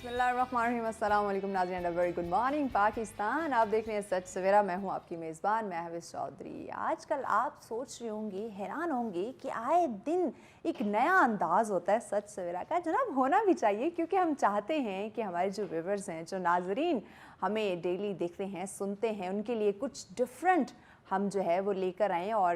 بسم اللہ الرحمن الرحیم. السلام علیکم ناظرین, ویری گڈ مارننگ پاکستان. آپ دیکھ رہے ہیں سچ سویرا, میں ہوں آپ کی میزبان مہوش چودھری. آج کل آپ سوچ رہے ہوں گے, حیران ہوں گے کہ آئے دن ایک نیا انداز ہوتا ہے سچ سویرا کا. جناب ہونا بھی چاہیے, کیونکہ ہم چاہتے ہیں کہ ہمارے جو ویورز ہیں, جو ناظرین ہمیں ڈیلی دیکھتے ہیں, سنتے ہیں, ان کے لیے کچھ ڈفرینٹ ہم جو ہے وہ لے کر آئیں اور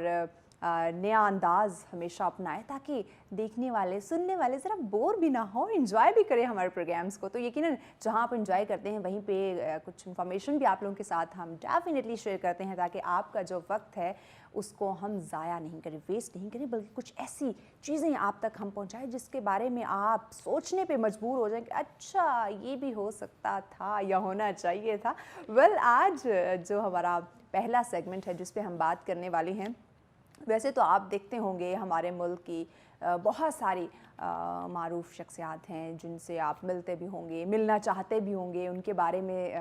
نیا انداز ہمیشہ اپنائیں, تاکہ دیکھنے والے سننے والے ذرا بور بھی نہ ہوں, انجوائے بھی کریں ہمارے پروگرامز کو. تو یقیناً جہاں آپ انجوائے کرتے ہیں وہیں پہ کچھ انفارمیشن بھی آپ لوگوں کے ساتھ ہم ڈیفینیٹلی شیئر کرتے ہیں, تاکہ آپ کا جو وقت ہے اس کو ہم ضائع نہیں کریں, ویسٹ نہیں کریں, بلکہ کچھ ایسی چیزیں آپ تک ہم پہنچائیں جس کے بارے میں آپ سوچنے پہ مجبور ہو جائیں کہ اچھا یہ بھی ہو سکتا تھا یا ہونا چاہیے تھا. آج جو ہمارا پہلا سیگمنٹ ہے جس پہ ہم بات کرنے والے ہیں, ویسے تو آپ دیکھتے ہوں گے ہمارے ملک کی بہت ساری معروف شخصیات ہیں جن سے آپ ملتے بھی ہوں گے, ملنا چاہتے بھی ہوں گے, ان کے بارے میں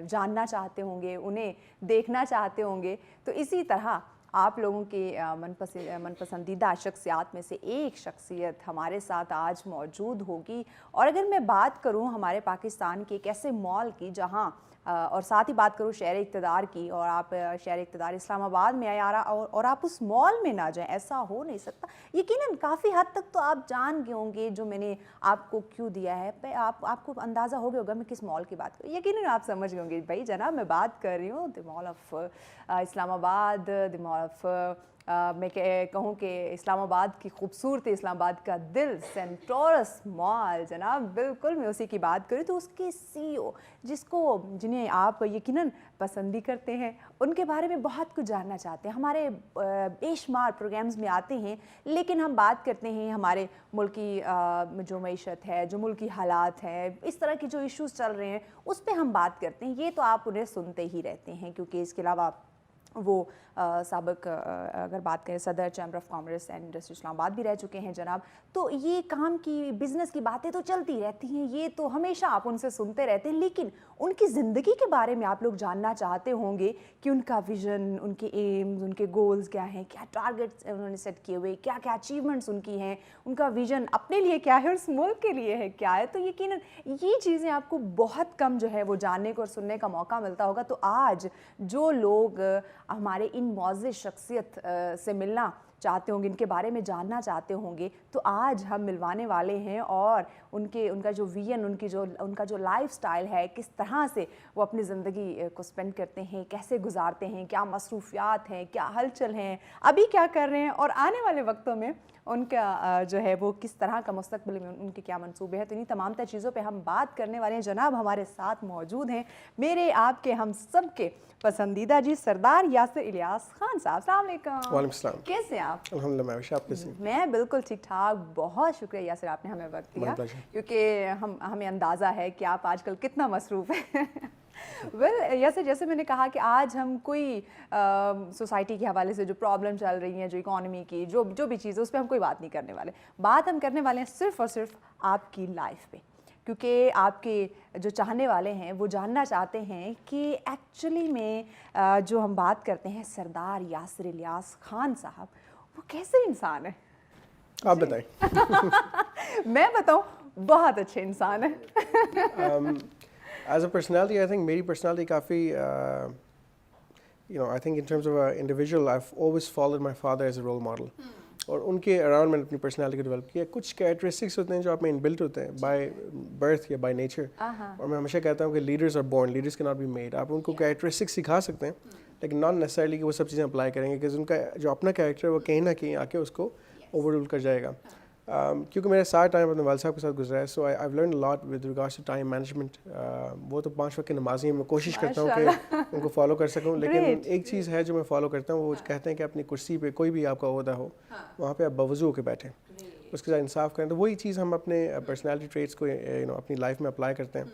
جاننا چاہتے ہوں گے, انہیں دیکھنا چاہتے ہوں گے. تو اسی طرح آپ لوگوں کی من پسندیدہ شخصیات میں سے ایک شخصیت ہمارے ساتھ آج موجود ہوگی. اور اگر میں بات کروں ہمارے پاکستان کے ایک ایسے مال کی جہاں اور ساتھ ہی بات کروں شہر اقتدار کی, اور آپ شہر اقتدار اسلام آباد میں آئے اور آپ اس مال میں نہ جائیں, ایسا ہو نہیں سکتا. یقیناً کافی حد تک تو آپ جان گئے ہوں گے جو میں نے آپ کو کیوں دیا ہے, آپ کو اندازہ ہو گیا ہوگا میں کس مال کی بات کروں. یقیناً آپ سمجھ گئے ہوں گے بھائی جناب میں بات کر رہی ہوں دی مال آف اسلام آباد, دی مال آف میں کہوں کہ اسلام آباد کی خوبصورتی, اسلام آباد کا دل, سینٹورس مال. جناب بالکل میں اسی کی بات کروں. تو اس کے سی او جنہیں آپ یقیناً پسند بھی کرتے ہیں, ان کے بارے میں بہت کچھ جاننا چاہتے ہیں. ہمارے بے شمار پروگرامز میں آتے ہیں, لیکن ہم بات کرتے ہیں ہمارے ملک کی جو معیشت ہے, جو ملکی حالات ہیں, اس طرح کے جو ایشوز چل رہے ہیں اس پہ ہم بات کرتے ہیں. یہ تو آپ انہیں سنتے ہی رہتے ہیں, کیونکہ اس کے علاوہ وہ سابق اگر بات کریں صدر chamber of commerce and industry Islamabad بھی رہ چکے ہیں جناب. تو یہ کام کی بزنس کی باتیں تو چلتی رہتی ہیں, یہ تو ہمیشہ آپ ان سے سنتے رہتے ہیں, لیکن ان کی زندگی کے بارے میں آپ لوگ جاننا چاہتے ہوں گے کہ ان کا ویژن, ان کے ایمز, ان کے گولز کیا ہیں, کیا ٹارگیٹس انہوں نے سیٹ کیے ہوئے, کیا کیا اچیومنٹس ان کی ہیں, ان کا ویژن اپنے لیے کیا ہے اور اس ملک کے لیے ہے کیا ہے. تو یقیناً یہ چیزیں آپ کو بہت کم جو ہے وہ جاننے کو اور سننے کا موقع ملتا ہوگا. تو آج جو لوگ ہمارے ان معزز شخصیت سے ملنا چاہتے ہوں گے, ان کے بارے میں جاننا چاہتے ہوں گے, تو آج ہم ملوانے والے ہیں. اور ان کا جو ویژن, ان کا جو لائف سٹائل ہے, کس طرح سے وہ اپنی زندگی کو سپینڈ کرتے ہیں, کیسے گزارتے ہیں, کیا مصروفیات ہیں, کیا ہلچل ہیں, ابھی کیا کر رہے ہیں, اور آنے والے وقتوں میں ان کا جو ہے وہ کس طرح کا مستقبل میں ان کے کیا منصوبے ہیں. تو انہیں تمام تر چیزوں پہ ہم بات کرنے والے ہیں. جناب ہمارے ساتھ موجود ہیں میرے, آپ کے, ہم سب کے پسندیدہ جی سردار یاسر الیاس خان صاحب. السلام علیکم. وعلیکم السلام. کیسے ہیں آپ؟ الحمدللہ میں آپ کیسے ہیں؟ میں بالکل ٹھیک ٹھاک. بہت شکریہ یاسر آپ نے ہمیں وقت دیا, کیونکہ ہمیں اندازہ ہے کہ آپ آج کل کتنا مصروف ہیں. یاسر جیسے میں نے کہا کہ آج ہم کوئی سوسائٹی کے حوالے سے جو پرابلم چل رہی ہیں, جو اکانومی کی جو بھی چیز ہے, اس پہ ہم کوئی بات نہیں کرنے والے. بات ہم کرنے والے ہیں صرف اور صرف آپ کی لائف پہ, کیونکہ آپ کے جو چاہنے والے ہیں وہ جاننا چاہتے ہیں کہ ایکچولی میں جو ہم بات کرتے ہیں سردار یاسر الیاس خان صاحب, وہ کیسے انسان ہے. آپ بتائیں. میں بتاؤں, بہت اچھے انسان ہیں. As a personality I think میری پرسنالٹی کافی I think in terms of individual I have always followed my father as a role model, اور ان کے اراؤنڈ میں نے اپنی پرسنالٹی کو ڈیولپ کیا. کچھ کیریکٹرسٹکس ہوتے ہیں جو آپ میں ان بلٹ ہوتے ہیں بائی برتھ یا بائی نیچر, اور میں ہمیشہ کہتا ہوں کہ leaders are born, leaders can not be made. آپ ان کو کیریکٹرسٹکس سکھا سکتے ہیں, لیکن ناٹ نیسسرلی کہ وہ سب چیزیں اپلائی کریں گے, کہ ان کا جو اپنا کیریکٹر ہے وہ کہیں نہ کہیں آ کے اس کو اوور رول کر جائے گا. کیونکہ میرا سارا ٹائم اپنے والد صاحب کے ساتھ گزرا ہے, so I have learn lot with regards to time management. وہ تو 5 وقت کی نمازی ہیں, میں کوشش کرتا ہوں کہ ان کو فالو کر سکوں, لیکن ایک چیز ہے جو میں فالو کرتا ہوں, وہ کہتے ہیں کہ اپنی کرسی پہ کوئی بھی آپ کا عہدہ ہو وہاں پہ آپ باوضو ہو کے بیٹھیں, اس کے ساتھ انصاف کریں. تو وہی چیز ہم اپنے پرسنالٹی ٹریٹس کو اپنی لائف میں اپلائی کرتے ہیں,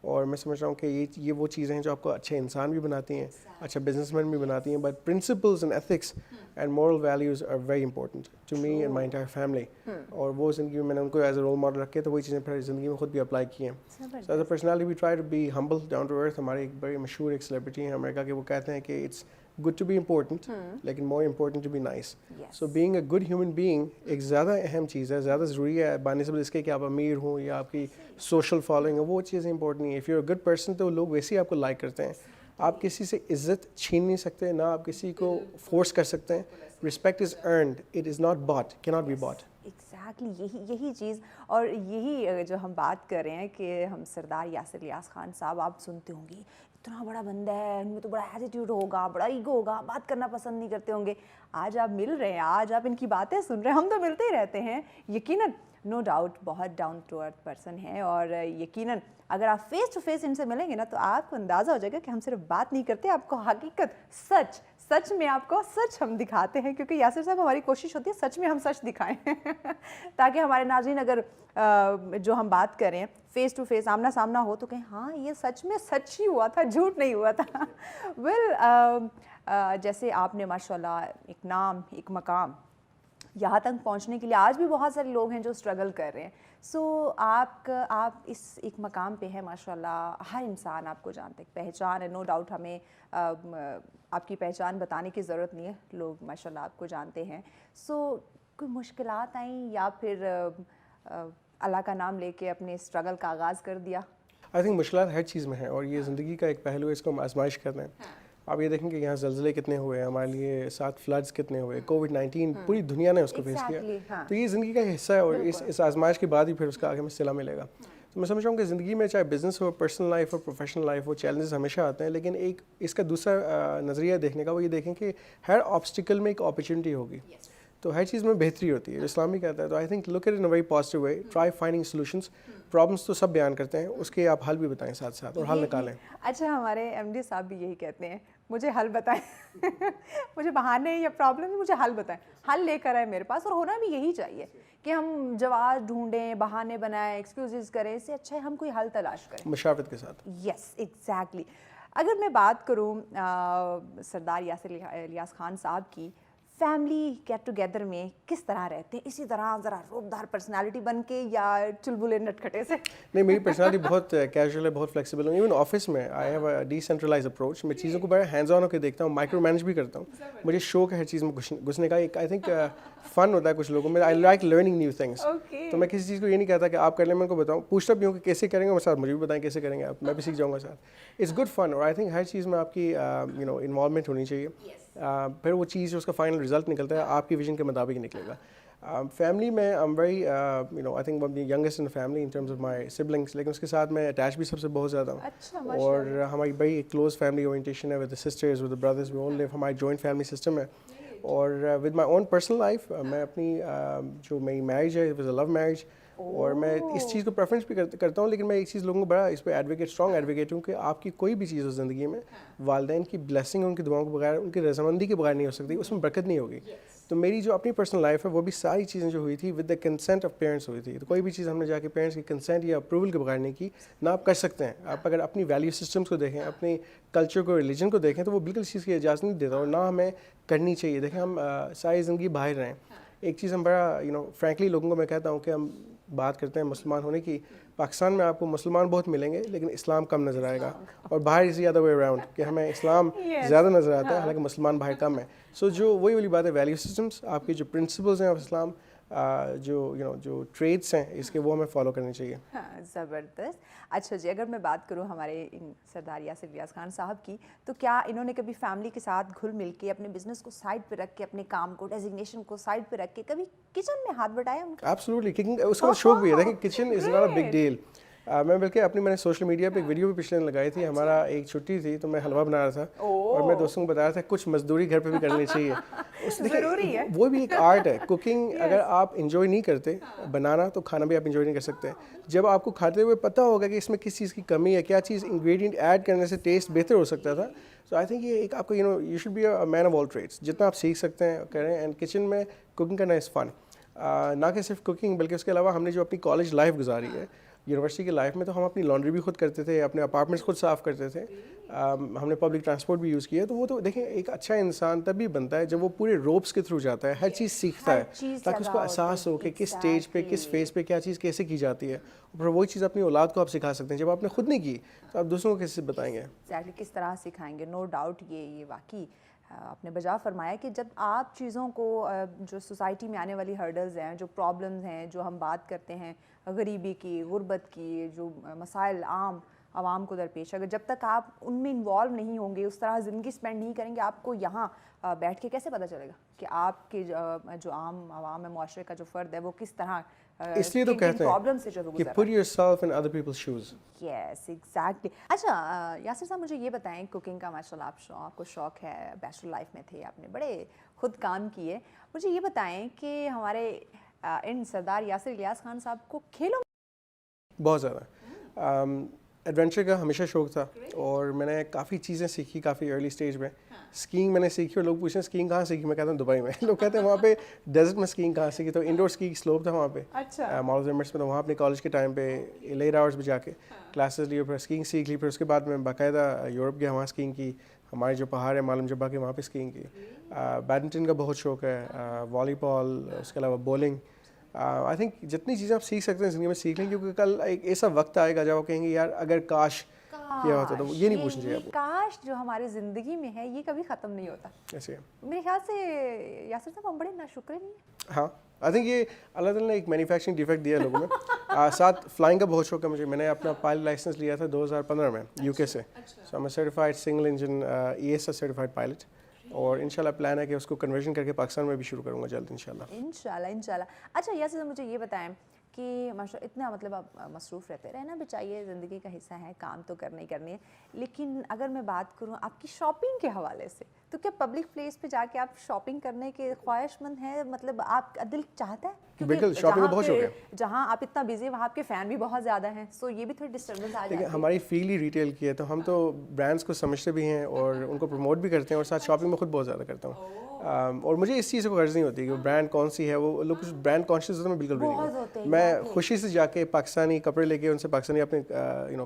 اور میں سمجھ رہا ہوں کہ یہ وہ چیزیں ہیں جو آپ کو اچھے انسان بھی بناتی ہیں, اچھا بزنس مین بھی بناتی ہیں. But principles and ethics and moral values are very important to me and my entire family. اور وہ زندگی میں نے ان کو ایز اے رول ماڈل رکھے, تو وہی چیزیں پھر زندگی میں خود بھی اپلائی کی ہیں. As a personality we try to be humble, down to earth. ہمارے ایک بڑے مشہور ایک سیلیبریٹی ہیں امریکہ کے, وہ کہتے ہیں کہ it's good to be important لیکن more important to be nice. Yes. So being a good human being ایک زیادہ اہم چیز ہے, زیادہ ضروری ہے بنسبت اس کے کہ آپ امیر ہوں یا آپ کی سوشل فالوئنگ ہو, وہ چیزیں امپورٹنٹ نہیں ہے. if you're a good person تو لوگ ویسے ہی آپ کو لائک کرتے ہیں. آپ کسی سے عزت چھین نہیں سکتے, نہ آپ کسی کو فورس کر سکتے ہیں. respect is earned, it is not bought, cannot be bought. Exactly یہی چیز, اور یہی جو ہم بات کر رہے ہیں کہ ہم سردار یاسر الیاس خان صاحب, آپ سنتے ہوں گے اتنا بڑا بندہ ہے, ان میں تو بڑا ایٹیٹیوڈ ہوگا, بڑا ایگو ہوگا, بات کرنا پسند نہیں کرتے ہوں گے. آج آپ مل رہے ہیں, آج آپ ان کی باتیں سن رہے ہیں, ہم تو ملتے ہی رہتے ہیں. یقیناً نو ڈاؤٹ بہت ڈاؤن ٹو ارتھ پرسن ہے, اور یقیناً اگر آپ فیس ٹو فیس ان سے ملیں گے نا تو آپ کو اندازہ ہو جائے گا کہ ہم صرف بات نہیں کرتے, آپ کو حقیقت سچ میں آپ کو سچ ہم دکھاتے ہیں, کیونکہ یاسر صاحب ہماری کوشش ہوتی ہے سچ میں ہم سچ دکھائیں تاکہ ہمارے ناظرین اگر جو ہم بات کریں فیس ٹو فیس آمنا سامنا ہو تو کہیں ہاں یہ سچ میں سچ ہی ہوا تھا, جھوٹ نہیں ہوا تھا. جیسے آپ نے ماشاء اللہ ایک نام, ایک مقام, یہاں تک پہنچنے کے لیے آج بھی بہت سارے لوگ ہیں جو اسٹرگل کر رہے ہیں. سو آپ اس ایک مقام پہ ہیں ماشاء اللہ, ہر انسان آپ کو جانتا ہے, پہچان ہے, نو ڈاؤٹ ہمیں آپ کی پہچان بتانے کی ضرورت نہیں ہے, لوگ ماشاء اللہ آپ کو جانتے ہیں. سو کوئی مشکلات آئیں یا پھر اللہ کا نام لے کے اپنے اسٹرگل کا آغاز کر دیا؟ آئی تھنک مشکلات ہر چیز میں ہیں, اور یہ زندگی کا ایک پہلو ہے, اس کو ہم آزمائش کرتے ہیں. آپ یہ دیکھیں کہ یہاں زلزلے کتنے ہوئے, ہمارے لیے ساتھ فلڈز کتنے ہوئے, کووڈ-19 پوری دنیا نے اس کو فیس کیا. تو یہ زندگی کا حصہ ہے, اور اس آزمائش کے بعد ہی پھر اس کا آگے میں صلہ ملے گا. تو میں سمجھ رہا ہوں کہ زندگی میں چاہے بزنس ہو, پرسنل لائف ہو, پروفیشنل لائف ہو, چیلنجز ہمیشہ آتے ہیں, لیکن ایک اس کا دوسرا نظریہ دیکھنے کا وہ یہ دیکھیں کہ ہر آبسٹیکل میں ایک اپرچونٹی ہوگی, تو ہر چیز میں بہتری ہوتی ہے, جو اسلام بھی کہتا ہے. تو I think look at in a very positive way, try finding solutions. Problems تو سب بیان کرتے ہیں, اس کے آپ حل بھی بتائیں ساتھ ساتھ, اور حل نکالیں. اچھا, ہمارے ایم ڈی صاحب بھی یہی کہتے ہیں, مجھے حل بتائیں مجھے بہانے یا پرابلم مجھے حل بتائیں, حل لے کر آئے میرے پاس. اور ہونا بھی یہی چاہیے کہ ہم جواز ڈھونڈیں, بہانے بنائیں, ایکسکیوزز کریں, اس سے اچھا ہے ہم کوئی حل تلاش کریں مشاورت کے ساتھ. Yes exactly. اگر میں بات کروں سردار یاسر الیاس خان صاحب کی, فیملی گیٹ ٹوگیدر میں کس طرح رہتے ہیں, اسی طرح ذرا روبدار پرسنالٹی بن کے یا چلبلے نٹکھٹے سے؟ نہیں, میری پرسنالٹی بہت کیجول ہے, بہت فلیکسیبل ہوں. ایون آفس میں I have a decentralise approach. میں چیزوں کو بڑا ہینڈز آن ہو کے دیکھتا ہوں, مائکرو مینج بھی کرتا ہوں. مجھے شوق ہے ہر چیز میں گھسنے کا. ایک آئی تھنک فن ہوتا ہے کچھ لوگوں میں, I like learning new things. تو میں کسی چیز کو یہ نہیں کہتا کہ آپ کر لیں, میں ان کو بتاؤں, پوچھتا بھی ہوں کہ کیسے کریں گے, اور ساتھ مجھے بھی بتائیں کیسے کریں گے آپ, میں بھی سیکھ جاؤں گا ساتھ. اٹس گڈ فن, اور آئی تھنک ہر چیز میں آپ کی انوالومنٹ ہونی چاہیے. پھر وہ چیز اس کا فائنل رزلٹ نکلتا ہے آپ کی ویژن کے مطابق نکلے گا. فیملی میں I am very I think one the youngest in family in terms of my siblings, لیکن اس کے ساتھ میں اٹیچ بھی سب سے بہت زیادہ ہوں. اور ہماری بڑی کلوز فیملی اورینٹیشن ہے, with the sisters, with the brothers, we all live, ہماری جوائنٹ فیملی سسٹم ہے. اور with my own personal life, میں اپنی جو میری میرج ہے, it was a love marriage, اور میں اس چیز کو پریفرنس بھی کرتا ہوں. لیکن میں ایک چیز لوگوں کو بڑا اس پہ اسٹرانگ ایڈوکیٹ ہوں کہ آپ کی کوئی بھی چیز ہو زندگی میں, والدین کی بلیسنگ, ان کی دعاؤں کے بغیر, ان کی رضامندی کے بغیر نہیں ہو سکتی, اس میں برکت نہیں ہوگی. تو میری جو اپنی پرسنل لائف ہے وہ بھی ساری چیزیں جو ہوئی تھی with the consent of parents ہوئی تھی. تو کوئی بھی چیز ہم نے جا کے پیرنٹس کی کنسینٹ یا اپروول کے بغیر نہیں کی. نہ آپ کر سکتے ہیں, آپ اگر اپنی ویلیو سسٹمس کو دیکھیں, اپنے کلچر کو, ریلیجن کو دیکھیں, تو وہ بالکل اس چیز کی اجازت نہیں دیتا, اور نہ ہمیں کرنی چاہیے. دیکھیں ہم ساری زندگی باہر رہیں. ایک چیز ہم بڑا فرینکلی لوگوں کو میں کہتا ہوں کہ ہم بات کرتے ہیں مسلمان ہونے کی, پاکستان میں آپ کو مسلمان بہت ملیں گے لیکن اسلام کم نظر آئے گا, اور باہر اسی زیادہ وے اراؤنڈ کہ ہمیں اسلام زیادہ نظر آتا ہے, حالانکہ مسلمان باہر کم ہے. سو جو وہی والی بات ہے, ویلیو سسٹمس, آپ کی جو پرنسپلز ہیں آف اسلام, جو ٹریڈس ہیں اس کے, وہ ہمیں فالو کرنی چاہیے. زبردست. اچھا جی, اگر میں بات کروں ہمارے سردار یاسر الیاس خان صاحب کی, تو کیا انہوں نے کبھی فیملی کے ساتھ گھل مل کے اپنے بزنس کو سائڈ پہ رکھ کے, اپنے کام کو, ڈیزگنیشن کو سائڈ پہ رکھ کے کبھی کچن میں ہاتھ بٹایا ان کا؟ ایبسلیوٹلی, کوکنگ اس کا شوق بھی ہے. دیکھیں kitchen is not a big deal. میں بلکہ میں نے سوشل میڈیا پہ ایک ویڈیو بھی پچھلے دن لگائی تھی. ہمارا ایک چھٹی تھی تو میں حلوہ بنا رہا تھا, اور میں دوستوں کو بتا رہا تھا کچھ مزدوری گھر پہ بھی کرنی چاہیے. ضروری ہے, وہ بھی ایک آرٹ ہے. کوکنگ اگر آپ انجوائے نہیں کرتے بنانا, تو کھانا بھی آپ انجوائے نہیں کر سکتے. جب آپ کو کھاتے ہوئے پتہ ہوگا کہ اس میں کس چیز کی کمی ہے, کیا چیز انگریڈینٹ ایڈ کرنے سے ٹیسٹ بہتر ہو سکتا تھا. سو آئی تھنک یہ ایک آپ کو you should be a man of all trades. جتنا آپ سیکھ سکتے ہیں کریں, اینڈ کچن میں کوکنگ کرنا از فن. نہ کہ صرف کوکنگ, بلکہ اس کے علاوہ ہم نے جو اپنی کالج لائف گزاری ہے, یونیورسٹی کی لائف میں, تو ہم اپنی لانڈری بھی خود کرتے تھے, اپنے اپارٹمنٹس خود صاف کرتے تھے, ہم نے پبلک ٹرانسپورٹ بھی یوز کیا. تو وہ تو دیکھیں ایک اچھا انسان تبھی بنتا ہے جب وہ پورے روپس کے تھرو جاتا ہے, ہر چیز سیکھتا ہے, تاکہ اس کو احساس ہو کہ کس اسٹیج پہ, کس فیز پہ کیا چیز کیسے کی جاتی ہے. اور وہی چیز اپنی اولاد کو آپ سکھا سکتے ہیں. جب آپ نے خود نہیں کی تو آپ دوسروں کو کیسے بتائیں گے, کس طرح سکھائیں گے. نو ڈاؤٹ یہ واقعی آپ نے بجا فرمایا کہ جب آپ چیزوں کو جو سوسائٹی میں آنے والی ہرڈلز ہیں, جو پرابلمز ہیں, جو ہم بات کرتے ہیں غریبی کی, غربت کی, جو مسائل عام عوام کو درپیش, اگر جب تک آپ ان میں انوالو نہیں ہوں گے, اس طرح زندگی اسپینڈ نہیں کریں گے, آپ کو یہاں بیٹھ کے کیسے پتہ چلے گا کہ آپ کے جو عام عوام ہے, معاشرے کا جو فرد ہے, وہ کس طرح اس لیے تو کہتے پرابلم سے ہیں جو کہ put yourself in other people's shoes. Yes exactly. اچھا یاسر صاحب, مجھے یہ بتائیں, کوکنگ کا ماشاء اللہ آپ کو شوق ہے, بیچلر لائف میں تھے, آپ نے بڑے خود کام کیے, مجھے یہ بتائیں کہ ہمارے ان سردار یاسر الیاس خان صاحب کو کھیلوں بہت زیادہ ایڈونچر کا ہمیشہ شوق تھا, اور میں نے کافی چیزیں سیکھی کافی ارلی اسٹیج میں. اسکینگ میں نے سیکھی, اور لوگ پوچھتے ہیں اسکینگ کہاں سیکھی, میں کہتا ہوں دبئی میں. لوگ کہتے ہیں وہاں پہ ڈیزرٹ میں اسکینگ کہاں سیکھی, تو انڈور اسکی سلوپ تھا وہاں پہ مال ایمرٹس میں, تو وہاں اپنے کالج کے ٹائم پہ لیٹ آورس میں جا کے کلاسز لی, پھر اسکینگ سیکھ لی. پھر اس کے بعد میں باقاعدہ یورپ گیا, وہاں اسکینگ کی. ہمارے جو پہاڑ ہے معلوم جبا کے, وہاں پہ اسکینگ کی. بیڈمنٹن کا بہت شوق ہے, والی بال, اس کے علاوہ بولنگ. آئی تھنک جتنی چیزیں آپ سیکھ سکتے ہیں زندگی میں سیکھ لیں, کیونکہ کل ایک ایسا وقت آئے گا جب آپ کہیں گے یار اگر کاش کیا ہوتا, تو یہ نہیں پوچھنا چاہیے آپ کو. کاش جو ہماری زندگی میں ہے یہ کبھی ختم نہیں ہوتا. ایسے میرے خیال سے یاسر صاحب ہم بڑے ناشکرے نہیں ہیں. ہاں, آئی تھنک یہ اللہ تعالیٰ نے ایک مینوفیکچرنگ ڈیفیکٹ دیا ہے لوگوں میں. ساتھ فلائنگ کا بہت شوق ہے مجھے. میں نے اپنا پائلٹ لائسنس لیا تھا 2015 میں یو کے سے. سو میں certified single engine E S certified pilot, اور انشاءاللہ پلان ہے کہ اس کو کنورژن کر کے پاکستان میں بھی شروع کروں گا جلد انشاءاللہ. اچھا یاسر صاحب, مجھے یہ بتائیں کہ ماشاء اتنا مطلب آپ مصروف رہتے, رہنا بھی چاہیے, زندگی کا حصہ ہے, کام تو کرنا ہی کرنی ہے, لیکن اگر میں بات کروں آپ کی شاپنگ کے حوالے سے, تو کیا پبلک پلیس پہ جا کے آپ شاپنگ کرنے کے خواہش مند ہیں, مطلب آپ کا دل چاہتا ہے؟ بالکل, شاپنگ کا بہت شوق ہے. جہاں آپ اتنا بزی ہیں وہاں آپ کے فین بھی بہت زیادہ ہیں, سو یہ بھی تھوڑی ڈسٹربنس آ جاتی ہے. ہماری فیلڈ ہی ریٹیل کی ہے, تو ہم تو برانڈس کو سمجھتے بھی ہیں اور ان کو پروموٹ بھی کرتے ہیں, اور ساتھ شاپنگ میں خود بہت زیادہ کرتا ہوں. اور مجھے اس چیز سے کوئی غرض نہیں ہوتی کہ وہ برانڈ کون سی ہے, وہ لوگ کچھ برانڈ کانشیس ہوتے ہیں, میں بالکل بھی نہیں. میں خوشی سے جا کے پاکستانی کپڑے لے کے ان سے پاکستانی اپنے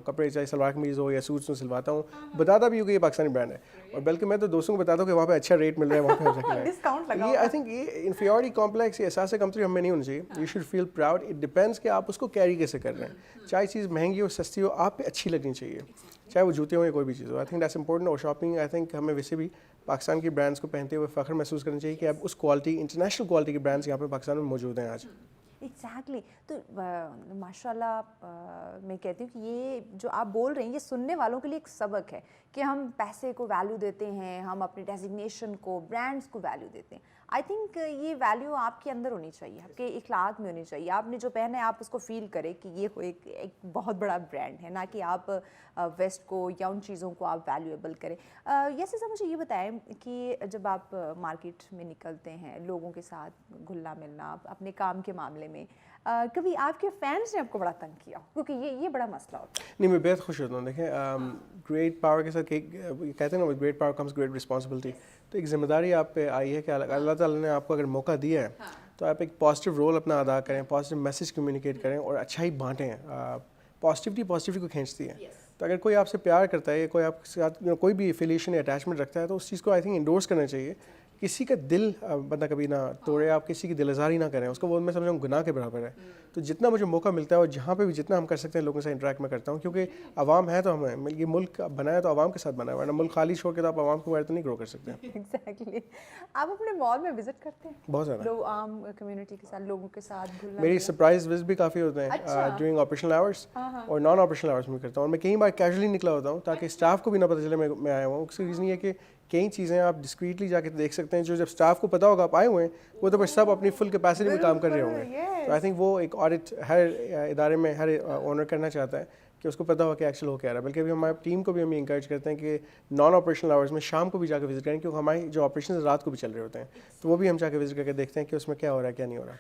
کپڑے, چاہے سلوار قمیض ہو یا سوٹس میں سلواتا ہوں, بتاتا بھی ہوں کہ یہ پاکستانی برانڈ ہے, اور بلکہ میں تو دوستوں کو بتاتا ہوں کہ وہاں پہ اچھا ریٹ مل رہا ہے, وہاں پہ ڈسکاؤنٹ لگا. یہ آئی تھنک یہ انفیریورٹی کمپلیکس, یہ احساس کمتری ہم میں نہیں ہونا چاہیے. You should feel proud. It depends کہ آپ اس کو کیری کیسے کر رہے ہیں. چاہے چیز مہنگی ہو سستی ہو, آپ پہ اچھی لگنی چاہیے, چاہے وہ جوتے ہوں یا کوئی بھی چیز ہو. I think that's important. اور شاپنگ آئی تھنک ہمیں ویسے بھی پاکستان کی برانڈس کو پہنتے ہوئے فخر محسوس کرنا چاہیے کہ اب اس کوالٹی, انٹرنیشنل کوالٹی کے برانڈس یہاں پہ پاکستان میں موجود ہیں آج. ایگزیکٹلی. تو ماشاء اللہ میں کہتی ہوں کہ یہ جو آپ بول رہے ہیں یہ سننے والوں کے لیے ایک سبق ہے کہ ہم پیسے کو ویلیو دیتے ہیں, ہم اپنے ڈیزگنیشن کو, برانڈس کو ویلیو دیتے ہیں. آئی تھنک یہ ویلیو آپ کے اندر ہونی چاہیے, آپ کے اخلاق میں ہونی چاہیے. آپ نے جو پہنا ہے آپ اس کو فیل کریں کہ یہ ایک بہت بڑا برانڈ ہے, نہ کہ آپ ویسٹ کو یا ان چیزوں کو آپ ویلیویبل کریں. یس سر, مجھے یہ بتائیں کہ جب آپ مارکیٹ میں نکلتے ہیں, لوگوں کے ساتھ گھلنا ملنا, اپنے کام کے معاملے میں, کبھی آپ کے فینس نے آپ کو بڑا تنگ کیا, کیونکہ یہ بڑا مسئلہ ہوتا ہے. نہیں, میں بہت خوش ہوتا ہوں. دیکھیں گریٹ پاور کے ساتھ کہتے ہیں نا, great power comes great responsibility. تو ایک ذمہ داری آپ پہ آئی ہے کہ اللہ تعالیٰ نے آپ کو اگر موقع دیا ہے تو آپ ایک پازیٹیو رول اپنا ادا کریں, پازیٹیو میسیج کمیونیکیٹ کریں, اور اچھائی بانٹیں. پازیٹیوٹی کو کھینچتی ہے. تو اگر کوئی آپ سے پیار کرتا ہے, کوئی آپ کے ساتھ کوئی بھی افیلیشن یا اٹیچمنٹ رکھتا ہے, تو اس چیز کو آئی تھنک انڈورس کرنا چاہیے. کسی کا دل بندہ کبھی نہ توڑے, آپ کسی کی دل آزاری نہ کریں, اس کو وہ میں سمجھا ہوں گناہ کے برابر ہے. تو جتنا مجھے موقع ملتا ہے اور جہاں پہ بھی جتنا ہم کر سکتے ہیں لوگوں سے انٹریکٹ میں کرتا ہوں, کیونکہ عوام ہے تو ہمیں, یہ ملک بنایا تو عوام کے ساتھ بنا ہے, ورنہ ملک خالی چھوڑ کے تو آپ عوام کو تو نہیں گرو کر سکتے. ایگزیکٹلی. آپ اپنے مال میں وزٹ کرتے ہیں بہت زیادہ, لوگ عام کمیونٹی کے ساتھ, لوگوں کے ساتھ گھلنا. میری سرپرائز وزٹ بھی کافی ہوتے ہیں ڈیورنگ آپریشنل آورس اور نان آپریشنل آورس میں کرتا ہوں. اور میں کئی بار کیجولی نکلا ہوتا ہوں تاکہ اسٹاف کو بھی نہ پتہ چلے میں آیا ہوا ہوں. اس کا ریزن یہ ہے کہ کئی چیزیں آپ ڈسکریٹلی جا کے دیکھ سکتے ہیں, جو جب اسٹاف کو پتا ہوگا آپ آئے ہوئے ہیں, وہ تو پھر سب اپنی فل کیپیسٹی میں کام کر رہے ہوں گے. تو آئی تھنک وہ ایک آڈٹ ہر ادارے میں ہر اونر کرنا چاہتا ہے کہ اس کو پتا ہو کہ ایکچوئل ہو کیا رہا ہے. بلکہ ابھی ہماری ٹیم کو بھی ہم انکریج کرتے ہیں کہ نان آپریشنل آورس میں شام کو بھی جا کے وزٹ کریں, کیونکہ ہماری جو آپریشن رات کو بھی چل رہے ہوتے ہیں, تو وہ بھی ہم جا کے وزٹ کر کے دیکھتے ہیں کہ اس میں کیا ہو رہا ہے کیا نہیں ہو رہا.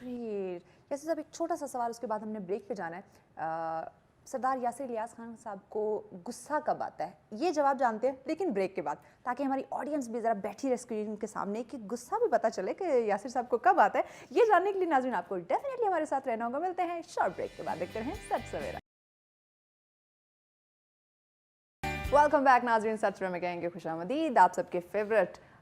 جیسے صاحب ایک چھوٹا سا سوال, اس کے بعد ہم نے بریک پہ جانا ہے. سردار یاسر الیاس خان صاحب کو غصہ کب آتا ہے, یہ جواب جانتے ہیں لیکن بریک کے بعد, تاکہ ہماری آڈینس بھی ذرا بیٹھی رہے اسکرین کے سامنے کہ غصہ بھی پتہ چلے کہ یاسر صاحب کو کب آتا ہے. یہ جاننے کے لیے ناظرین آپ کو ڈیفینیٹلی ہمارے ساتھ رہنا ہوگا. ملتے ہیں شارٹ بریک کے بعد, دیکھتے ہیں سچ سویرا. ویلکم بیک ناظرین, سچ سویرا میں کہیں گے خوش آمدید. آپ سب کے فیوریٹ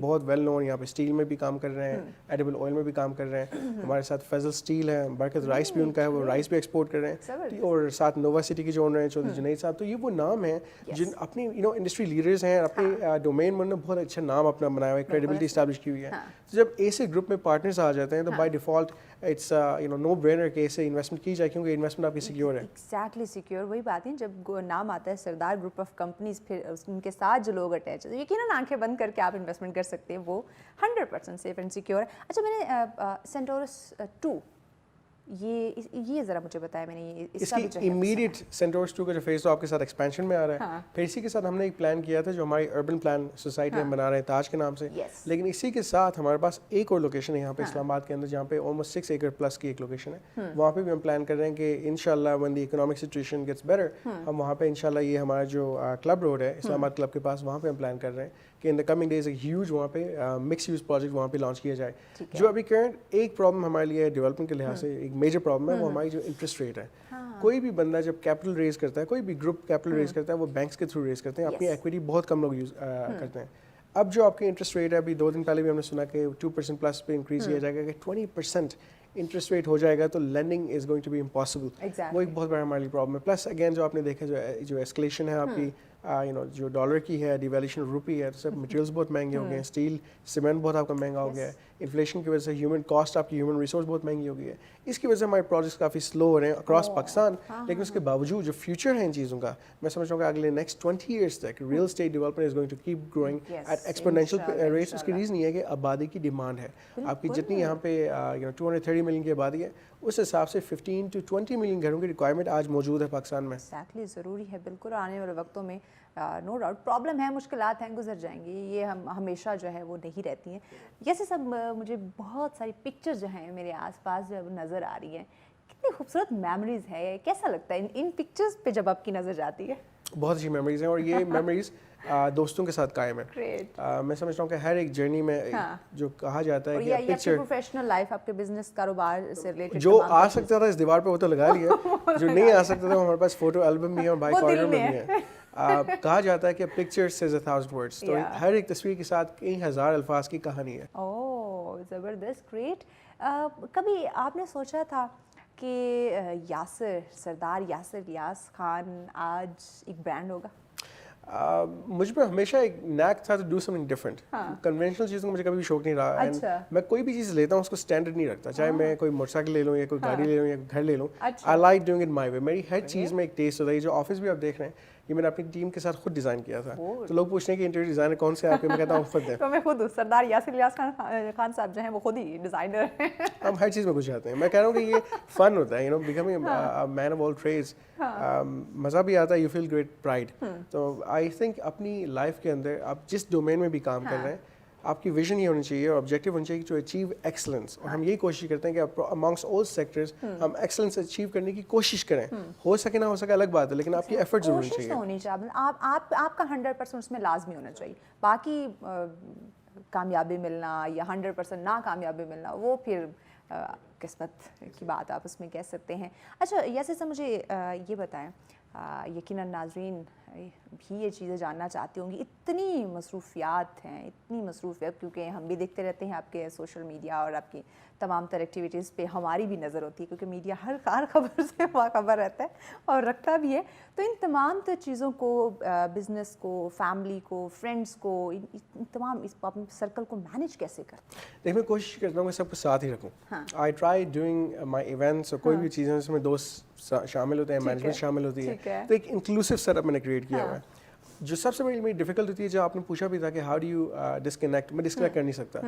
بہت ویل نون، یہاں پہ اسٹیل میں بھی کام کر رہے ہیں، ایڈیبل آئل میں بھی کام کر رہے ہیں. ہمارے ساتھ فیضل اسٹیل ہے، برکت رائس بھی ان کا ہے، وہ رائس بھی ایکسپورٹ کر رہے ہیں. اور ساتھ نووا سٹی کے جو اونر ہیں چودھری جنید صاحب. تو یہ وہ نام ہیں جن اپنی انڈسٹری لیڈرز ہیں، اپنے ڈومین میں بہت اچھا نام اپنا بنایا ہوا ہے، کریڈیبلٹی اسٹیبلش کی ہوئی ہے. جب ایسے گروپ میں پارٹنرز آ جاتے ہیں تو by default it's no brainer کہ ایسے انویسٹمنٹ کی جائے، کیونکہ انویسٹمنٹ آپ کی سیکیور ہے. Exactly secure. وہی بات ہے جب نام آتا ہے سردار گروپ آف کمپنیز، پھر ان کے ساتھ جو لوگ اٹیچ ہیں، یقیناً آنکھیں بند کر کے آپ انویسٹمنٹ کر سکتے ہیں، وہ 100% سیف اینڈ سیکیور ہے. اچھا میں نے سینٹورس 2 یہ ذرا مجھے بتایا، میں نے اس کی امیڈیٹ سینٹورس 2 کا جو فیز تو آپ کے ساتھ ایکسپینشن میں آ رہا ہے. پھر اسی کے ساتھ ہم نے ایک پلان کیا تھا جو ہماری اربن پلان سوسائٹی ہم بنا رہے ہیں تاج کے نام سے. لیکن اسی کے ساتھ ہمارے پاس ایک اور لوکیشن ہے یہاں پہ اسلام آباد کے اندر، جہاں پہ آلموسٹ 6 ایکڑ پلس کی ایک لوکیشن ہے. وہاں پہ بھی ہم پلان کر رہے ہیں کہ انشاءاللہ when the economic situation gets better ہم وہاں پہ انشاءاللہ یہ ہمارا جو کلب روڈ ہے اسلام آباد کلب کے پاس، وہاں پہ ہم پلان کر رہے ہیں کہ ان دا کمنگ ڈیز ایک ہیوج وہاں پہ مکس یوز پروجیکٹ وہاں پہ لانچ کیا جائے. جو ابھی کرنٹ ایک پرابلم ہمارے لیے ڈیولپمنٹ کے لحاظ سے ایک میجر پرابلم ہے، وہ ہماری جو انٹرسٹ ریٹ ہے. کوئی بھی بندہ جب کیپٹل ریز کرتا ہے، کوئی بھی گروپ کیپٹل ریز کرتا ہے، وہ بینکس کے تھرو ریز کرتے ہیں، اپنی ایکویٹی بہت کم لوگ یوز کرتے ہیں. اب جو آپ کی انٹرسٹ ریٹ ہے، ابھی 2 دن پہلے بھی ہم نے سنا کہ 2% پلس پہ انکریز کیا جائے گا، کہ 20% انٹرسٹ ریٹ ہو جائے گا تو landing is going to be impossible. وہ ایک بہت بڑا ہمارے لیے پرابلم ہے. پلس اگین جو آپ نے دیکھا جو ایسکلیشن ہے آپ کی جو ڈالر کی ہے، ڈیویلیشن روپی ہے، تو سب مٹیریلس بہت مہنگے ہو گئے ہیں، اسٹیل سیمنٹ بہت آپ کا مہنگا ہو گیا ہے. انفلیشن کی وجہ سے ہیومن کاسٹ، آپ کی ہیومن ریسورس بہت مہنگی ہو گئی ہے. اس کی وجہ سے ہمارے پروجیکٹس کافی سلو ہو رہے ہیں اکراس پاکستان. لیکن اس کے باوجود جو فیوچر ہے ان چیزوں کا، میں سمجھ رہا ہوں کہ اگلے نیکسٹ 20 ایئرس تک real estate development is going to keep growing at exponential rates. اس کی ریزن یہ ہے کہ آبادی کی ڈیمانڈ ہے. آپ کی جتنی یہاں پہ 230 ملین کی آبادی ہے، اس حساب سے 15 to 20 ملین گھروں کی ریکوائرمنٹ آج موجود ہے پاکستان میں. ایگزیکٹلی ضروری ہے بالکل. آنے والے وقتوں میں نو ڈاؤٹ پرابلم ہے، مشکلات ہیں، گزر جائیں گی. یہ ہم ہمیشہ جو ہے وہ نہیں رہتی ہیں. جیسے سب مجھے بہت ساری پکچر جو ہیں میرے آس پاس جو نظر آ رہی ہیں، کتنی خوبصورت میموریز ہے. کیسا لگتا ہے ان پکچرز پہ جب آپ کی نظر جاتی ہے؟ بہت اچھی میموریز ہیں، اور یہ میموریز دوستوں کے ساتھ قائم ہے. میں سمجھتا ہوں کہ ہر ایک جرنی میں جو کہا جاتا ہے کہ پکچر پروفیشنل لائف، آپ کے بزنس کاروبار سے ریلیٹڈ جو آ سکتا تھا اس دیوار پہ وہ تو لگا لیا، جو نہیں آ سکتا تھا وہ ہمارے پاس فوٹو البم بھی ہے اور بائی کارنر میں بھی ہے. کہا جاتا ہے کہ پکچر سیز 1000 words، تو ہر ایک تصویر کے ساتھ کئی ہزار الفاظ کی کہانی ہے. اوہ زبردست، گریٹ. کبھی آپ نے سوچا تھا کہ سردار یاسر الیاس خان آج ایک برانڈ ہوگا؟ مجھ میں ہمیشہ ایک نیک تھا to do something different. Conventional چیزوں کا مجھے کبھی بھی شوق نہیں رہا. میں کوئی بھی چیز لیتا ہوں اس کو اسٹینڈرڈ نہیں رکھتا، چاہے میں کوئی موٹر سائیکل لے لوں یا کوئی گاڑی لے لوں یا گھر لے لوں. آئی لائک ڈوئنگ اٹ مائی وے. میری ہر چیز میں ایک ٹیسٹ ہوتا ہے. جو آفس بھی آپ دیکھ رہے ہیں یہ میں نے اپنی ٹیم کے ساتھ خود ڈیزائن کیا تھا. تو لوگ پوچھتے ہیں کہ انٹیریئر ڈیزائنر کون سے آپ کے؟ میں کہتا ہوں خود ہے. تو میں خود سردار یاسر الیاس خان صاحب جو ہیں وہ خود ہی ڈیزائنر ہیں. ہم ہر چیز میں گھس جاتے ہیں. میں کہہ رہا ہوں کہ یہ فن ہوتا ہے، becoming main of all traits. مزہ بھی آتا ہے، یو فیل گریٹ پرائڈ. تو آئی تھنک اپنی لائف کے اندر آپ جس ڈومین میں بھی کام کر رہے ہیں، آپ کی ویژن یہ ہونی چاہیے اور آبجیکٹیو ہونی چاہیے ٹو اچیو ایکسلنس. اور ہم یہی کوشش کرتے ہیں کہ امانگس آل سیکٹرز ہم ایکسلنس اچیو کرنے کی کوشش کریں. ہو سکے نہ ہو سکے الگ بات ہے، لیکن آپ کی ایفرٹ ضرور ہونی چاہیے. آپ کا 100% اس میں لازمی ہونا چاہیے. باقی کامیابی ملنا یا 100% ناکامیابی ملنا وہ پھر قسمت کی بات آپ اس میں کہہ سکتے ہیں. اچھا یاسر صاحب مجھے یہ بتائیں، یقیناً ناظرین بھی یہ چیزیں جاننا چاہتی ہوں گی. اتنی مصروفیات ہیں، اتنی مصروفیات، کیونکہ ہم بھی دیکھتے رہتے ہیں آپ کے سوشل میڈیا اور آپ کی تمام تر ایکٹیویٹیز پہ ہماری بھی نظر ہوتی ہے، کیونکہ میڈیا ہر خبر سے باخبر رہتا ہے اور رکھتا بھی ہے. تو ان تمام تر چیزوں کو، بزنس کو، فیملی کو، فرینڈس کو، ان تمام اس اپنے سرکل کو مینیج کیسے کرتے ہیں؟ دیکھ میں کوشش کرتا ہوں کہ سب کو ساتھ ہی رکھوں. I try doing my events, اور کوئی بھی چیزیں اس میں دوست شامل ہوتے ہیں، مینجمنٹ شامل ہوتی ہے. تو ایک انکلوسیو سیٹ اپ میں نے کریٹ کیا ہوا ہے. جو سب سے بڑی ڈیفیکلٹ ہوتی ہے، جو آپ نے پوچھا بھی تھا کہ ہاؤ ڈو یو ڈسکنیکٹ، میں ڈسکنیکٹ کر نہیں سکتا.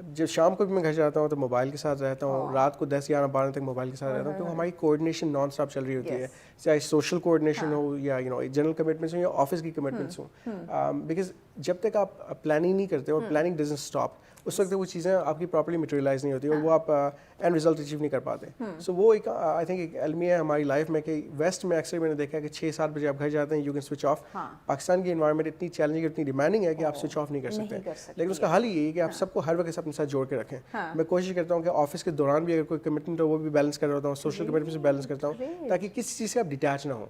جب شام کو بھی میں گھر جاتا ہوں تو موبائل کے ساتھ رہتا ہوں، رات کو 10 11 12 تک موبائل کے ساتھ رہتا ہوں. کیونکہ ہماری کوآرڈینیشن نان اسٹاپ چل رہی ہوتی ہے، چاہے سوشل کوآرڈینیشن ہو یا جنرل کمٹمنٹس ہوں یا آفس کی کمٹمنٹس ہوں. بیکاز جب تک آپ پلاننگ نہیں کرتے اور پلاننگ ڈزنٹ اسٹاپ، اس وقت وہ چیزیں آپ کی پراپرلی مٹیریلائز نہیں ہوتی اور وہ آپ اینڈ رزلٹ اچیو نہیں کر پاتے. سو وہ ایک آئی تھنک ایک المیہ ہے ہماری لائف میں کہ ویسٹ میں اکثر میں نے دیکھا کہ 6 7 بجے آپ گھر جاتے ہیں، you can switch off. Pakistan کی انوائرمنٹ اتنی چیلنجنگ، اتنی ڈیمانڈنگ ہے کہ آپ سوئچ آف نہیں کر سکتے. لیکن اس کا حل یہ ہے کہ آپ سب کو ہر وقت اپنے ساتھ جوڑ کے رکھیں. میں کوشش کرتا ہوں کہ آفس کے دوران بھی اگر کوئی کمٹمنٹ ہو وہ بھی بیلنس کر رہا ہوں، سوشل کمٹمنٹ سے بیلنس کرتا ہوں، تاکہ کسی چیز سے آپ ڈیٹیچ نہ ہوں.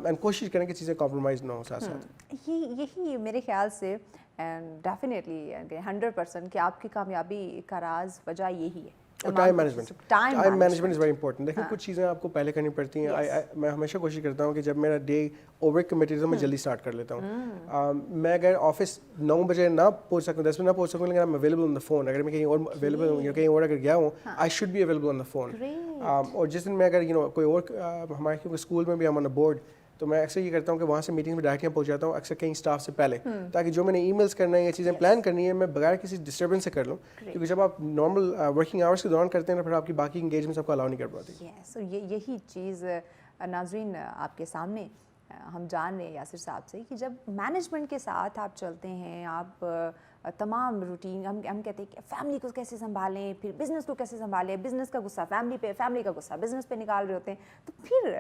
اینڈ کوشش کریں کہ چیزیں کمپرومائز نہ ہوں ساتھ ساتھ. یہی میرے خیال سے اینڈ ڈیفینیٹلی 100% کہ آپ کی کامیابی کا راز وجہ یہی ہے time management is very important. دیکھیں کچھ چیزیں آپ کو پہلے کرنی پڑتی ہیں. میں ہمیشہ کوشش کرتا ہوں کہ جب میرا ڈے اوور کمیٹڈ ہے میں جلدی اسٹارٹ کر لیتا ہوں. میں اگر آفس 9 بجے نہ پہنچ سکوں 10 بجے نہ پہنچ سکوں لیکن I'm available on the phone. اگر میں کہیں اور اویلیبل ہوں یا کہیں اور اگر گیا ہوں I should be available on the phone. اور جس دن میں اگر کوئی اور ہمارے کیونکہ اسکول میں بھی ہم آن بورڈ تو میں اکثر یہ کرتا ہوں کہ وہاں سے میٹنگ میں ڈائریکٹ پہنچ جاتا ہوں اکثر کہیں اسٹاف سے پہلے تاکہ جو میں نے ای میلس کرنا ہے یا چیزیں پلان کرنی ہے میں بغیر کسی ڈسٹربنس سے کر لوں کیونکہ جب آپ نارمل ورکنگ آورس کے دوران کرتے ہیں نا پھر آپ کی باقی انگیجمنٹس آپ کو الاؤ نہیں کر پاتی. یہی چیز ناظرین آپ کے سامنے ہم جان رہے ہیں یاسر صاحب سے کہ جب مینجمنٹ کے ساتھ آپ چلتے ہیں آپ تمام روٹین ہم کہتے ہیں کہ فیملی کو کیسے سنبھالیں پھر بزنس کو کیسے سنبھالیں بزنس کا غصہ فیملی پہ فیملی کا غصہ بزنس پہ نکال رہے ہوتے ہیں تو پھر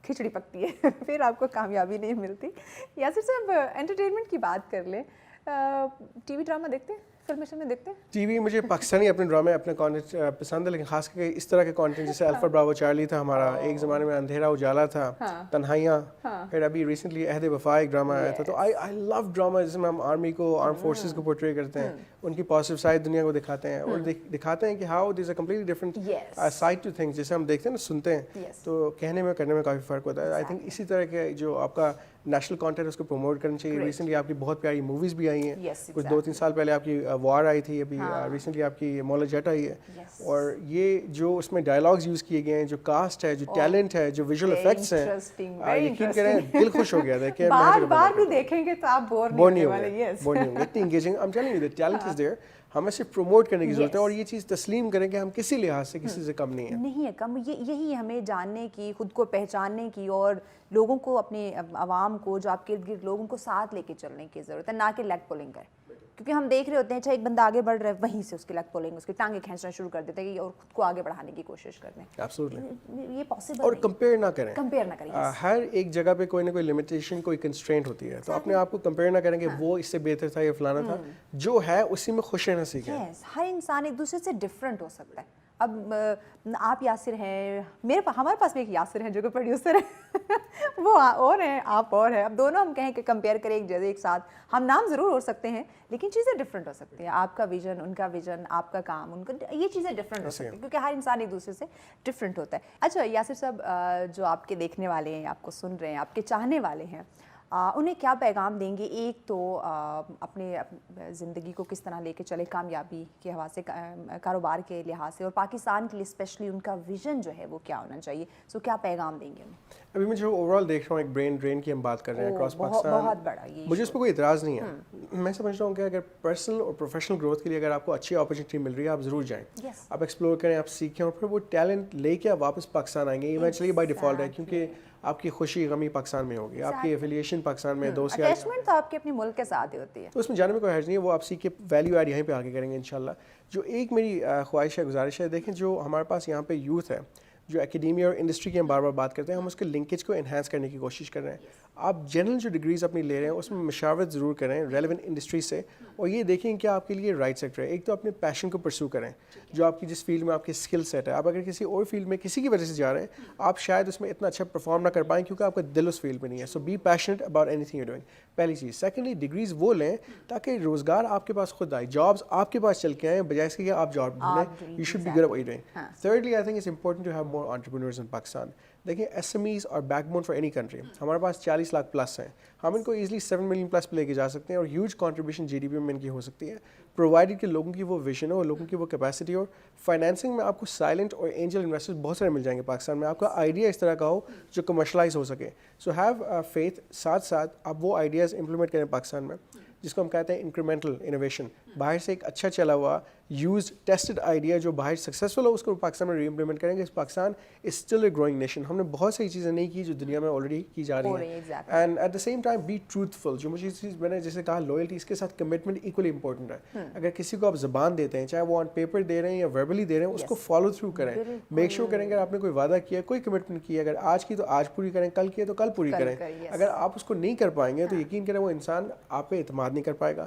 کھچڑی پکتی ہے پھر آپ کو کامیابی نہیں ملتی. یاسر صاحب انٹرٹینمنٹ کی بات کر لیں ٹی وی ڈرامہ دیکھتے ہیں فلمیں دیکھتے ہیں. ٹی وی مجھے پاکستانی اپنے ڈرامے اپنے کانٹینٹ پسند ہے لیکن خاص کر کے اس طرح کے کانٹینٹ جیسے الفا براوو چارلی تھا ہمارا ایک زمانے میں اندھیرا اجالا تھا تنہائیاں پھر ابھی ریسنٹلی عہد وفا ایک ڈرامہ آیا تھا. تو آئی لو ڈراما جس میں ہم آرمی کو آرم فورسز کو پورٹری کرتے ہیں ان کی پازیٹیو سائڈ دنیا کو دکھاتے ہیں اور دکھاتے ہیں کہ how there is a completely different side two things جیسے ہم دیکھتے ہیں نا سنتے ہیں تو کہنے میں کرنے میں کافی فرق ہوتا ہے. آئی تھنک اسی طرح کے جو آپ کا نیشنل کانٹینٹ اس کو پروموٹ کرنا چاہیے. ریسنٹلی آپ کی بہت پیاری موویز بھی آئی ہیں کچھ 2-3 سال پہلے آپ کی وار آئی تھی ابھی ریسنٹلی آپ کی مولا جٹ آئی ہے اور یہ جو اس میں ڈائلاگز یوز کیے گئے ہیں جو کاسٹ ہے جو ٹیلنٹ ہے جو ویژول افیکٹس ہیں یقین کریں دل خوش ہو گیا تھا. بار بھی دیکھیں گے تو آپ بور نہیں ہوں گے. اتنی engaging I'm telling you the talent is there. ہمیں صرف پروموٹ کرنے کی ضرورت ہے اور یہ چیز تسلیم کریں کہ ہم کسی لحاظ سے کسی سے کم نہیں ہے کم. یہی ہمیں جاننے کی خود کو پہچاننے کی اور لوگوں کو اپنے عوام کو جو آپ کے ارد گرد لوگوں کو ساتھ لے کے چلنے کی ضرورت ہے نہ کہ لیگ پولنگ کریں کیونکہ ہم دیکھ رہے ہوتے ہیں ایک بندہ آگے بڑھ رہا ہے وہیں سے اس کی لیگ پولنگ اس کی ٹانگیں کھینچنا شروع کر دیتے ہیں اور خود کو آگے بڑھانے کی کوشش کرتے ہیں. ایبسولوٹلی یہ پاسبل اور کمپیئر نہ کریں ہر ایک جگہ پہ کوئی نہ کوئی لمیٹیشن کوئی کنسٹرینٹ ہوتی ہے تو اپنے آپ کو کمپیئر نہ کریں کہ وہ اس سے بہتر تھا یا فلانا تھا. جو ہے اسی میں خوش رہنا سیکھیں. ہر انسان ایک دوسرے سے ڈفرینٹ ہو سکتا ہے. اب آپ یاسر ہیں ہمارے پاس بھی ایک یاسر ہیں جو کہ پروڈیوسر ہے وہ اور ہیں آپ اور ہیں. اب دونوں ہم کہیں کہ کمپیئر کریں ایک جیسے ایک ساتھ ہم نام ضرور ہو سکتے ہیں لیکن چیزیں ڈفرینٹ ہو سکتی ہیں. آپ کا ویژن ان کا ویژن آپ کا کام ان کا یہ چیزیں ڈفرینٹ ہو سکتی ہیں کیونکہ ہر انسان ایک دوسرے سے ڈفرینٹ ہوتا ہے. اچھا یاسر صاحب جو آپ کے دیکھنے والے ہیں آپ کو سن رہے ہیں آپ کے چاہنے والے ہیں انہیں کیا پیغام دیں گے؟ ایک تو اپنے زندگی کو کس طرح لے کے چلے کامیابی کے حوالے سے کاروبار کے لحاظ سے اور پاکستان کے لیے اسپیشلی ان کا ویژن جو ہے وہ کیا ہونا چاہیے سو کیا پیغام دیں گے انہیں؟ ابھی میں جو اوور آل دیکھ رہا ہوں ایک برین ڈرین کی ہم بات کر رہے ہیں اکراس پاکستان بہت بڑا مجھے اس پہ کوئی اعتراض نہیں ہے. میں سمجھتا ہوں کہ اگر پرسنل اور پروفیشنل گروتھ کے لیے اگر آپ کو اچھی اپرچونیٹی مل رہی ہے آپ ضرور جائیں. آپ ایکسپلور کریں آپ سیکھیں اور پھر وہ ٹیلنٹ لے کے آپ واپس پاکستان آئیں گے. ایونچولی بائی ڈیفالٹ ہے کیونکہ آپ کی خوشی غمی پاکستان میں ہوگی آپ کی ایفیلیشن پاکستان میں دوست اٹیچمنٹ تو آپ کے اپنے ملک کے ساتھ ہی ہوتی ہے تو اس میں جانے میں کوئی حرج نہیں ہے. وہ آپ سیکھ کے ویلیو ایڈ یہیں پہ آگے کریں گے انشاءاللہ. جو ایک میری خواہش ہے گزارش ہے دیکھیں جو ہمارے پاس یہاں پہ یوتھ ہے جو اکیڈیمیا اور انڈسٹری کی ہم بار بار بات کرتے ہیں ہم اس کے لنکیج کو انہینس کرنے کی کوشش کر رہے ہیں. آپ جنرل جو ڈگریز اپنی لے رہے ہیں اس میں مشاورت ضرور کریں ریلیونٹ انڈسٹری سے اور یہ دیکھیں کہ آپ کے لیے رائٹ سیکٹر ہے. ایک تو اپنے پیشن کو پرسو کریں جو آپ کی جس فیلڈ میں آپ کی اسکل سیٹ ہے. آپ اگر کسی اور فیلڈ میں کسی کی وجہ سے جا رہے ہیں آپ شاید اس میں اتنا اچھا پرفارم نہ کر پائیں کیونکہ آپ کا دل اس فیلڈ میں نہیں ہے. So be passionate about anything you doing پہلی چیز. سیکنڈلی ڈگریز وہ لیں تاکہ روزگار آپ کے پاس خود آئے جابس آپ کے پاس چل کے آئیں بجائے اس کے کہ آپ جاب ڈھونڈیں. You should be good at what you doing. Thirdly I think it's important to have more entrepreneurs in Pakistan. دیکھیں ایس ایم ایز اور backbone for any country. ہمارے پاس 40 لاکھ پلس ہیں ہم ان کو ایزلی 7 ملین پلس پہ لے کے جا سکتے ہیں اور huge contribution G D P میں ان کی ہو سکتی ہے پرووائڈیڈ کہ لوگوں کی وہ ویژن ہو لوگوں کی وہ کیپیسٹی ہو. فائنینسنگ میں آپ کو سائلنٹ اور اینجل انویسٹرز بہت سارے مل جائیں گے پاکستان میں. آپ کا آئیڈیا اس طرح کا ہو جو کمرشلائز ہو سکے. So have faith. ساتھ ساتھ آپ وہ آئیڈیاز امپلیمنٹ کریں پاکستان میں جس کو ہم کہتے ہیں انکریمنٹل انوویشن. باہر سے ایک اچھا چلا ہوا یوز ٹیسٹڈ آئیڈیا جو باہر سکسیزفل ہو اس کو پاکستان میں ری امپلیمنٹ کریں گے. Pakistan is still a growing nation. ہم نے بہت ساری چیزیں نہیں کی جو دنیا میں آلریڈی کی جا رہی ہیں. And at the same time be truthful. جو مجھے چیز میں نے جیسے کہا لوئلٹی اس کے ساتھ کمٹمنٹ ایکولی امپورٹنٹ ہے. اگر کسی کو آپ زبان دیتے ہیں چاہے وہ آن پیپر دے رہے ہیں یا وربلی دے رہے ہیں اس کو فالو تھرو کریں. میک شیور کریں اگر آپ نے کوئی وعدہ کیا کوئی کمٹمنٹ کی اگر آج کی تو آج پوری کریں کل کی تو کل پوری کریں. اگر آپ اس کو نہیں کر پائیں گے تو یقین کریں وہ انسان آپ پہ اعتماد نہیں کر پائے گا.